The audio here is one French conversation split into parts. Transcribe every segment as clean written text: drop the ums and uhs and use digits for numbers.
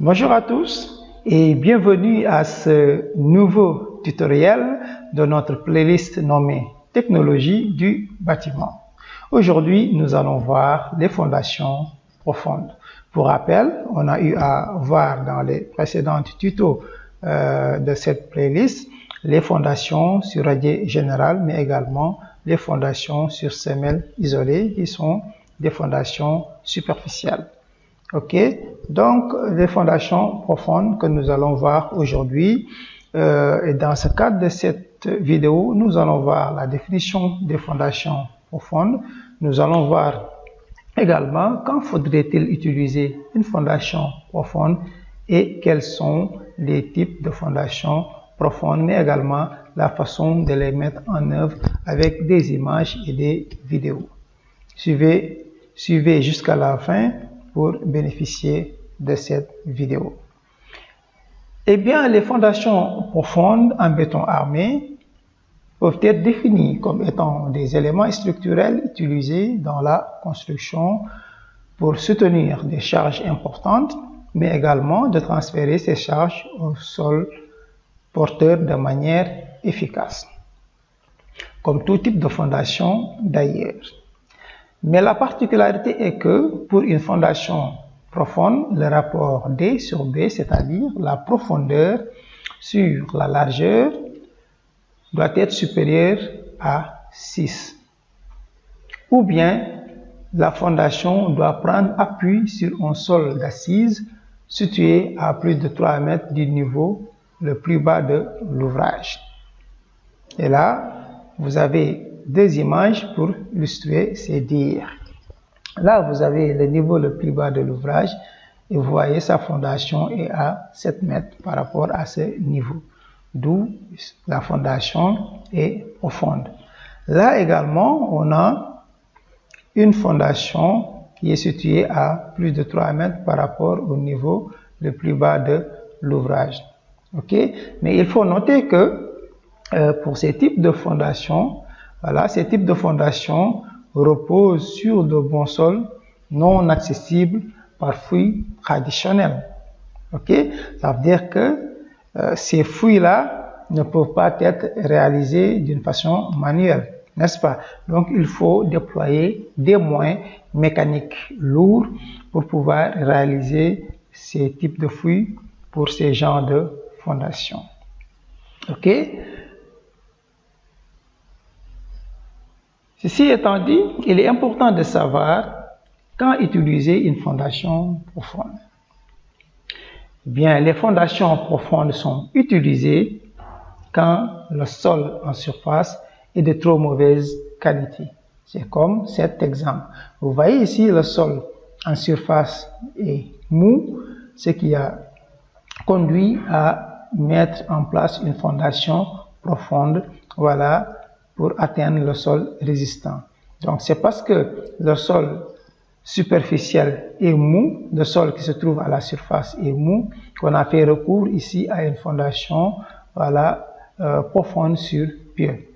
Bonjour à tous et bienvenue à ce nouveau tutoriel de notre playlist nommée Technologie du bâtiment. Aujourd'hui, nous allons voir les fondations profondes. Pour rappel, on a eu à voir dans les précédents tutos de cette playlist les fondations sur radier général, mais également les fondations sur semelle isolée qui sont des fondations superficielles. Ok, donc les fondations profondes que nous allons voir aujourd'hui, et dans ce cadre de cette vidéo, nous allons voir la définition des fondations profondes. Nous allons voir également quand faudrait-il utiliser une fondation profonde et quels sont les types de fondations profondes, mais également la façon de les mettre en œuvre avec des images et des vidéos. Suivez jusqu'à la fin pour bénéficier de cette vidéo. Eh bien, les fondations profondes en béton armé peuvent être définies comme étant des éléments structurels utilisés dans la construction pour soutenir des charges importantes, mais également de transférer ces charges au sol porteur de manière efficace, comme tout type de fondation d'ailleurs. Mais la particularité est que pour une fondation profonde, le rapport D sur B, c'est-à-dire la profondeur sur la largeur, doit être supérieur à 6. Ou bien la fondation doit prendre appui sur un sol d'assise situé à plus de 3 mètres du niveau le plus bas de l'ouvrage. Et là, vous avez deux images pour illustrer ces dires. Là, vous avez le niveau le plus bas de l'ouvrage et vous voyez sa fondation est à 7 mètres par rapport à ce niveau, d'où la fondation est profonde. Là également, on a une fondation qui est située à plus de 3 mètres par rapport au niveau le plus bas de l'ouvrage. Ok, mais il faut noter que pour ces types de fondations, voilà, ces types de fondations reposent sur de bons sols non accessibles par fouilles traditionnelles. Ok, ça veut dire que ces fouilles-là ne peuvent pas être réalisées d'une façon manuelle, n'est-ce pas? Donc, il faut déployer des moyens mécaniques lourds pour pouvoir réaliser ces types de fouilles pour ces genres de fondations. Ok? Ceci étant dit, il est important de savoir quand utiliser une fondation profonde. Bien, les fondations profondes sont utilisées quand le sol en surface est de trop mauvaise qualité. C'est comme cet exemple. Vous voyez ici le sol en surface est mou, ce qui a conduit à mettre en place une fondation profonde, voilà, pour atteindre le sol résistant. Donc, c'est parce que le sol superficiel est mou, le sol qui se trouve à la surface est mou, qu'on a fait recours ici à une fondation, voilà, profonde sur pied.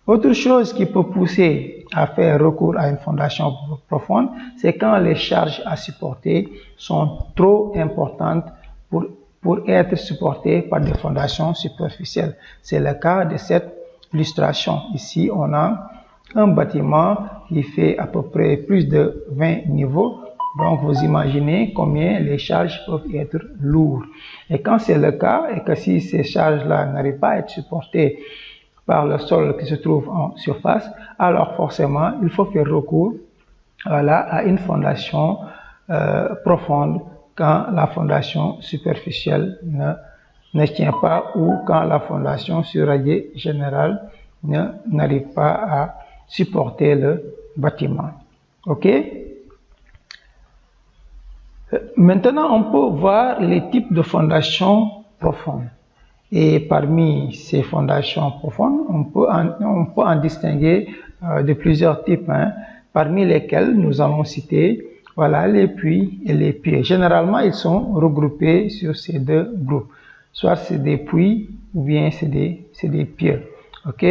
Autre chose qui peut pousser à faire recours à une fondation profonde, c'est quand les charges à supporter sont trop importantes pour être supportées par des fondations superficielles. C'est le cas de cette illustration. Ici, on a un bâtiment qui fait à peu près plus de 20 niveaux. Donc, vous imaginez combien les charges peuvent être lourdes. Et quand c'est le cas, et que si ces charges-là n'arrivent pas à être supportées par le sol qui se trouve en surface, alors forcément, il faut faire recours, voilà, à une fondation profonde quand la fondation superficielle ne tient pas ou quand la fondation sur radier général n'arrive pas à supporter le bâtiment. Ok? Maintenant, on peut voir les types de fondations profondes. Et parmi ces fondations profondes, on peut en distinguer de plusieurs types, hein, parmi lesquels nous allons citer, voilà, les puits et les pieds. Généralement, ils sont regroupés sur ces deux groupes. Soit c'est des puits ou bien c'est des pieds. Ok?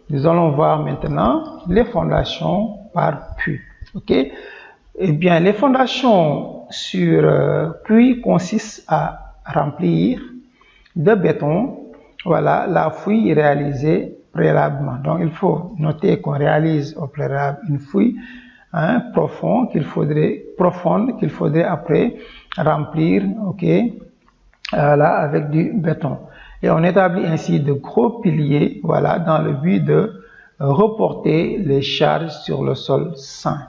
Nous allons voir maintenant les fondations par puits. Ok? Eh bien, les fondations sur puits consiste à remplir de béton, voilà, la fouille réalisée préalablement. Donc il faut noter qu'on réalise au préalable une fouille profonde qu'il faudrait après remplir, ok, là avec du béton. Et on établit ainsi de gros piliers, voilà, dans le but de reporter les charges sur le sol sain.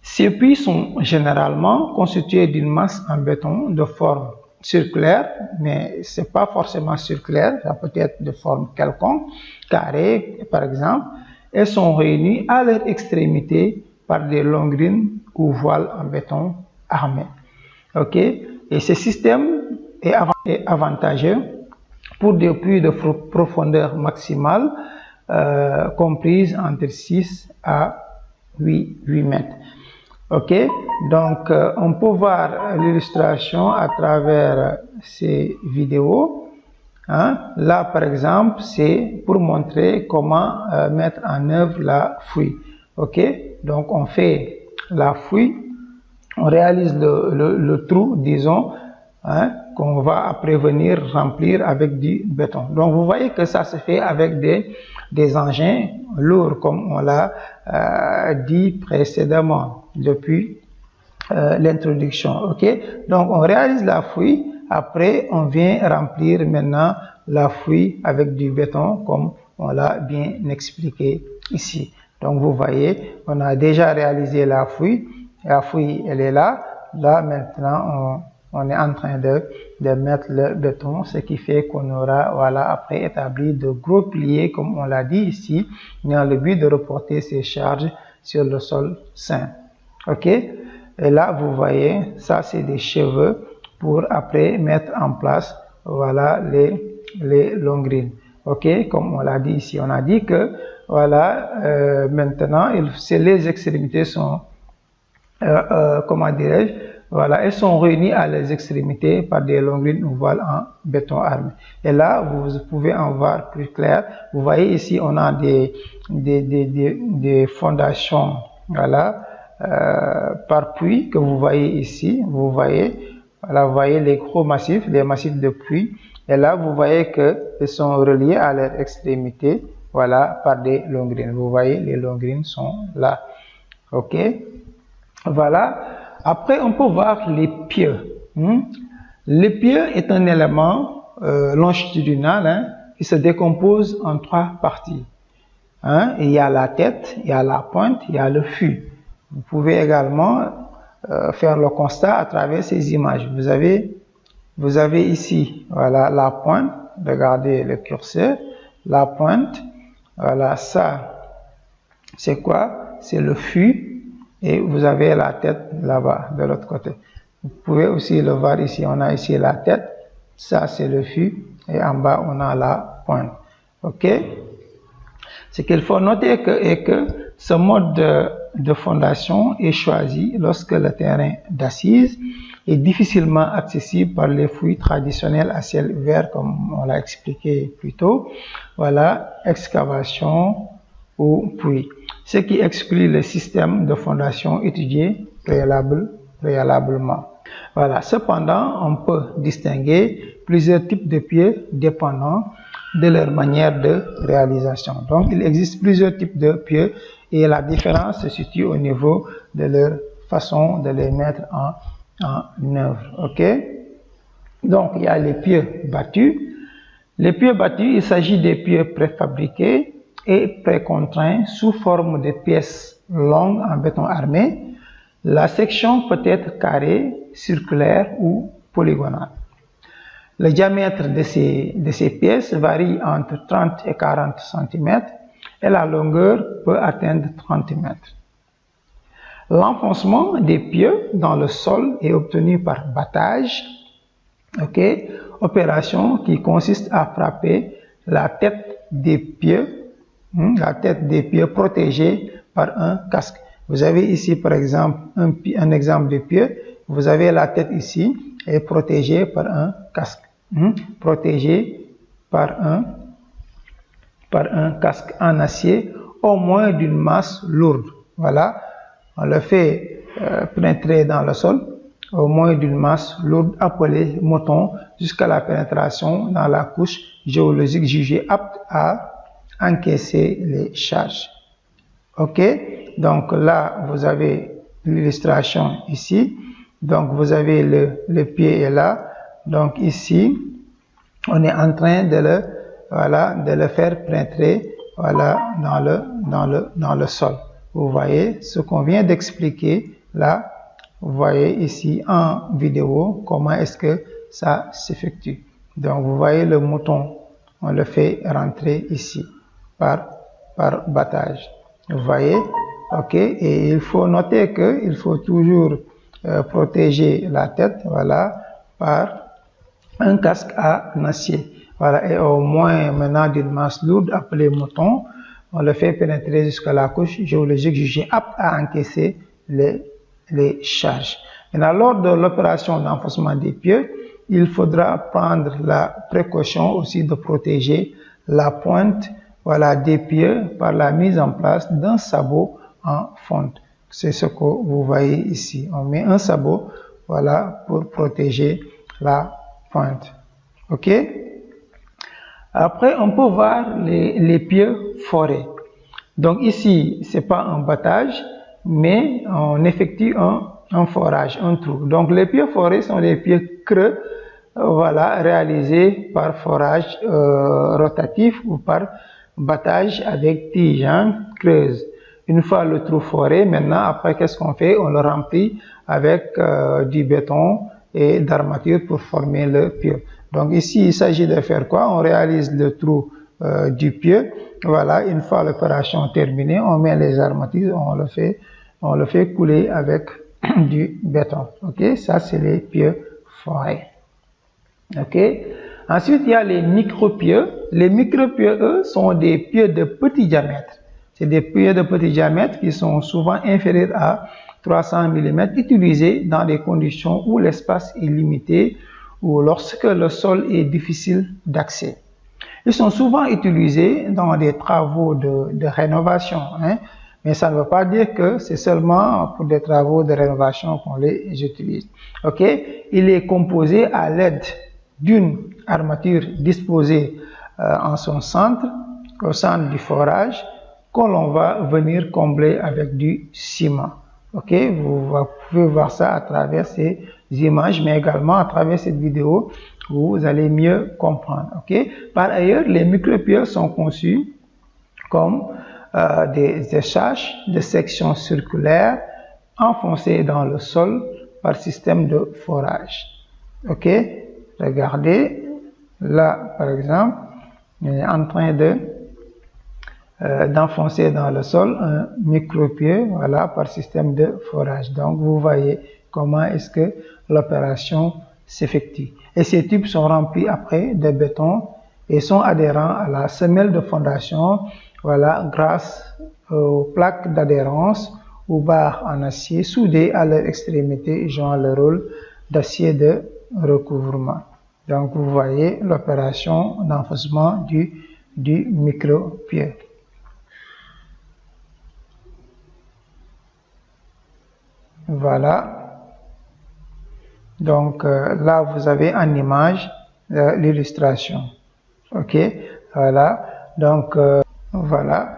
Ces puits sont généralement constitués d'une masse en béton de forme circulaire, mais c'est pas forcément circulaire, ça peut être de forme quelconque, carré par exemple, et sont réunis à leur extrémité par des longrines ou voiles en béton armé. Ok, et ce système est avantageux pour des puits de profondeur maximale comprise entre 6 à 8 mètres. Ok, donc on peut voir l'illustration à travers ces vidéos. Là par exemple, c'est pour montrer comment mettre en œuvre la fouille. Ok, donc on fait la fouille, on réalise le trou, disons, qu'on va après venir remplir avec du béton. Donc vous voyez que ça se fait avec des engins lourds, comme on l'a dit précédemment depuis l'introduction. Ok, donc on réalise la fouille, après on vient remplir maintenant la fouille avec du béton comme on l'a bien expliqué ici. Donc vous voyez, on a déjà réalisé la fouille elle est là maintenant on est en train de mettre le béton, ce qui fait qu'on aura, voilà, après établi de gros piliers comme on l'a dit ici, dans le but de reporter ces charges sur le sol sain. Ok, et là vous voyez, ça c'est des cheveux pour après mettre en place, voilà, les longrines. Ok, comme on l'a dit ici, on a dit que voilà, maintenant les extrémités sont comment dirais-je, voilà, elles sont réunies à les extrémités par des longrines ou voiles en béton armé. Et là, vous pouvez en voir plus clair. Vous voyez ici, on a des fondations, voilà, par puits que vous voyez ici. Vous voyez, voilà, vous voyez les gros massifs, les massifs de puits. Et là, vous voyez qu'ils sont reliés à leur extrémité, voilà, par des longrines. Vous voyez, les longrines sont là. Ok. Voilà. Après, on peut voir les pieux. Le pieu est un élément longitudinal qui se décompose en 3 parties. Il y a la tête, il y a la pointe, il y a le fût. Vous pouvez également faire le constat à travers ces images. Vous avez ici, voilà, la pointe. Regardez le curseur. La pointe, voilà, ça, c'est quoi? C'est le fût. Et vous avez la tête là-bas, de l'autre côté. Vous pouvez aussi le voir ici. On a ici la tête. Ça, c'est le fût. Et en bas, on a la pointe. OK? Ce qu'il faut noter est que ce mode de fondation est choisi lorsque le terrain d'assises est difficilement accessible par les fouilles traditionnelles à ciel ouvert, comme on l'a expliqué plus tôt. Voilà, excavation ou puits. Ce qui exclut le système de fondation étudié préalablement. Voilà. Cependant, on peut distinguer plusieurs types de pieux dépendant de leur manière de réalisation. Donc, il existe plusieurs types de pieux et la différence se situe au niveau de leur façon de les mettre en œuvre. Ok? Donc, il y a les pieux battus. Les pieux battus, il s'agit des pieux préfabriqués et précontraints sous forme de pièces longues en béton armé. La section peut être carrée, circulaire ou polygonale. Le diamètre de ces pièces varie entre 30 et 40 cm et la longueur peut atteindre 30 mètres. L'enfoncement des pieux dans le sol est obtenu par battage, okay, opération qui consiste à frapper la tête des pieux protégée par un casque. Vous avez ici par exemple un exemple de pieu. Vous avez la tête ici et protégée par un casque. Protégée par un casque en acier au moins d'une masse lourde. Voilà, on le fait pénétrer dans le sol au moins d'une masse lourde appelée mouton jusqu'à la pénétration dans la couche géologique jugée apte à encaisser les charges. Ok, donc là vous avez l'illustration ici. Donc vous avez le pied est là. Donc ici on est en train de le faire pénétrer dans le sol. Vous voyez ce qu'on vient d'expliquer là. Vous voyez ici en vidéo comment est-ce que ça s'effectue. Donc vous voyez le mouton, on le fait rentrer ici par battage. Vous voyez, ok, et il faut noter que il faut toujours protéger la tête, voilà, par un casque à acier. Voilà, et au moins maintenant d'une masse lourde appelée mouton, on le fait pénétrer jusqu'à la couche géologique jugée apte à encaisser les charges. Maintenant, lors de l'opération d'enfoncement des pieds, il faudra prendre la précaution aussi de protéger la pointe, voilà, des pieds par la mise en place d'un sabot en fonte. C'est ce que vous voyez ici. On met un sabot, voilà, pour protéger la pointe. Ok? Après, on peut voir les pieds forés. Donc ici, c'est pas un battage, mais on effectue un forage, un trou. Donc les pieds forés sont des pieds creux, voilà, réalisés par forage rotatif ou par battage avec tige creuse. Une fois le trou foré, maintenant après qu'est-ce qu'on fait? On le remplit avec du béton et d'armature pour former le pied. Donc ici il s'agit de faire quoi? On réalise le trou du pied. Voilà, une fois l'opération terminée, on met les armatures, on le fait couler avec du béton. Ok, ça c'est les pieds forés. Ok. Ensuite, il y a les micro-pieux. Les micro-pieux, eux, sont des pieux de petit diamètre. C'est des pieux de petit diamètre qui sont souvent inférieurs à 300 mm, utilisés dans des conditions où l'espace est limité ou lorsque le sol est difficile d'accès. Ils sont souvent utilisés dans des travaux de rénovation, mais ça ne veut pas dire que c'est seulement pour des travaux de rénovation qu'on les utilise. Ok, il est composé à l'aide d'une armature disposée en son centre, au centre du forage, que l'on va venir combler avec du ciment. Ok, vous pouvez voir ça à travers ces images, mais également à travers cette vidéo, vous allez mieux comprendre. Ok. Par ailleurs, les micro-pieux sont conçus comme des échages de sections circulaires enfoncées dans le sol par système de forage. Ok. Regardez, là par exemple, on est en train d'enfoncer dans le sol un micro-pieu, voilà, par système de forage. Donc vous voyez comment est-ce que l'opération s'effectue. Et ces tubes sont remplis après de béton et sont adhérents à la semelle de fondation, voilà, grâce aux plaques d'adhérence ou barres en acier soudées à leur extrémité jouant le rôle d'acier de recouvrement. Donc vous voyez l'opération d'enfoncement du micro-pieu. Voilà. Donc là vous avez en image l'illustration. Ok, voilà. Donc voilà.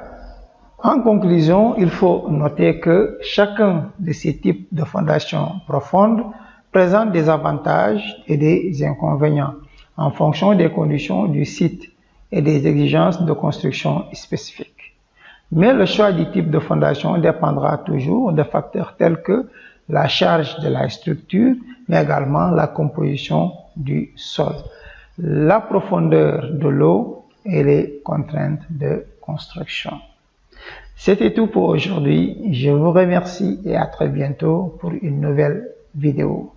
En conclusion, il faut noter que chacun de ces types de fondations profondes présente des avantages et des inconvénients en fonction des conditions du site et des exigences de construction spécifiques. Mais le choix du type de fondation dépendra toujours de facteurs tels que la charge de la structure, mais également la composition du sol, la profondeur de l'eau et les contraintes de construction. C'était tout pour aujourd'hui. Je vous remercie et à très bientôt pour une nouvelle vidéo.